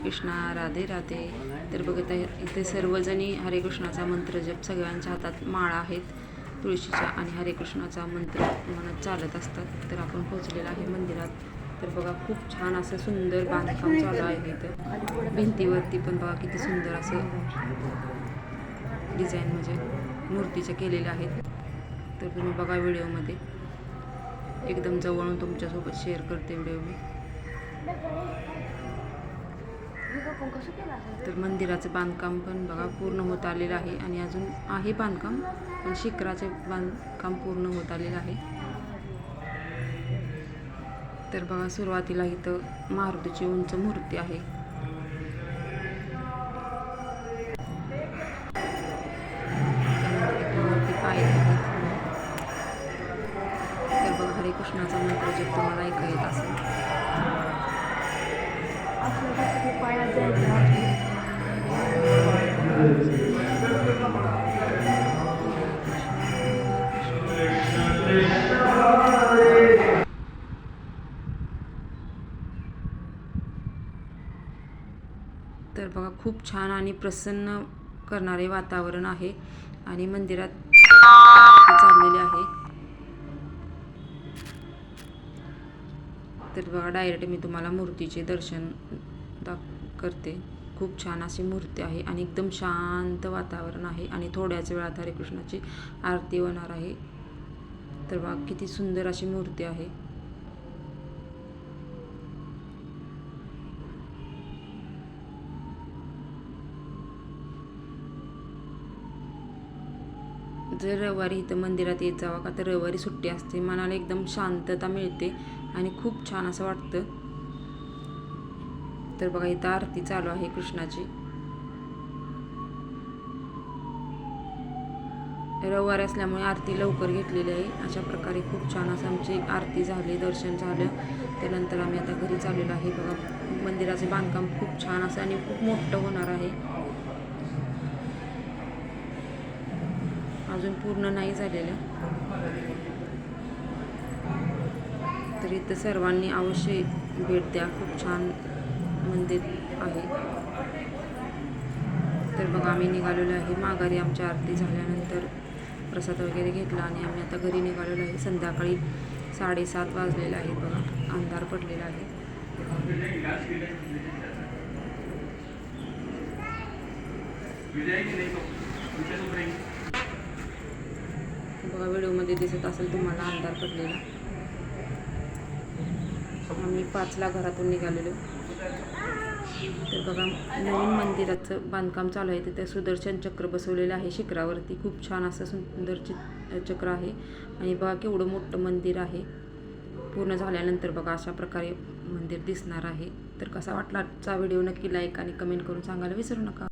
कृष्णा, राधे राधे. तर बघत आहे इथे सर्वजणी हरे कृष्णाचा मंत्र जप, सगळ्यांच्या हातात माळा आहेत तुळशीच्या आणि हरे कृष्णाचा मंत्र म्हणत चालत असतात. तर आपण पोहोचलेला आहे मंदिरात. तर बघा खूप छान असं सुंदर बांधकाम चालू आहे इथं. भिंतीवरती पण बघा किती सुंदर असं डिझाईन म्हणजे मूर्तीचे केलेले आहेत. तर तुम्ही बघा व्हिडिओमध्ये, एकदम जवळून तुमच्यासोबत शेअर करते व्हिडिओ मी. तर मंदिराचं बांधकाम पण बघा पूर्ण होत आलेलं आहे आणि अजून आहे बांधकाम, पण शिखराचे बांधकाम पूर्ण होत आलेलं आहे. तर बघा सुरुवातीला इथं मारुतीची उंच मूर्ती आहे. त्यानंतर पाय आहेत. तर बघा हरे कृष्णाचा मंत्र जप तुम्हाला ऐका येत असेल. तर बघा खूप छान आणि प्रसन्न करणारे वातावरण आहे आणि मंदिरात चाललेले आहे. तर बघा डायरेक्ट मी तुम्हाला मूर्तीचे दर्शन करते. खूप छान अशी मूर्ती आहे आणि एकदम शांत वातावरण आहे आणि थोड्याच वेळात हरे कृष्णाची आरती होणार आहे. तर बघा किती सुंदर अशी मूर्ती आहे. जर रविवारी इथं मंदिरात येत जावा का, तर रविवारी सुट्टी असते, मनाला एकदम शांतता मिळते आणि खूप छान असं वाटतं. तर बघा इथं आरती चालू आहे कृष्णाची. रविवार असल्यामुळे आरती लवकर घेतलेली आहे. अशा प्रकारे खूप छान असं आमची आरती झाली, दर्शन झालं. त्यानंतर आम्ही आता घरी चाललेलो आहे. बघा मंदिराचे बांधकाम खूप छान असं आणि खूप मोठं होणार आहे. अजून पूर्ण नाही झालेलं. तर इथं सर्वांनी अवश्य भेट द्या. खूप छान मंदिर आहे. तर बघा आम्ही निघालेलो आहे माघारी. आमच्या आरती झाल्यानंतर प्रसाद वगैरे घेतला आणि आम्ही आता घरी निघालेलो आहे. संध्याकाळी 7:30 वाजलेले आहेत. बघा अंधार पडलेला आहे. बघा व्हिडिओमध्ये दिसत असेल तुम्हाला अंधार पडलेला. आम्ही 5ला घरातून निघालेलो. तर बघा नवीन मंदिराचं बांधकाम चालू आहे. तिथे सुदर्शन चक्र बसवलेलं आहे शिखरावरती. खूप छान असं सुंदर चक्र आहे आणि बघा केवढं मोठं मंदिर आहे. पूर्ण झाल्यानंतर बघा अशा प्रकारे मंदिर दिसणार आहे. तर कसा वाटला आजचा व्हिडिओ नक्की लाईक आणि कमेंट करून सांगायला विसरू नका.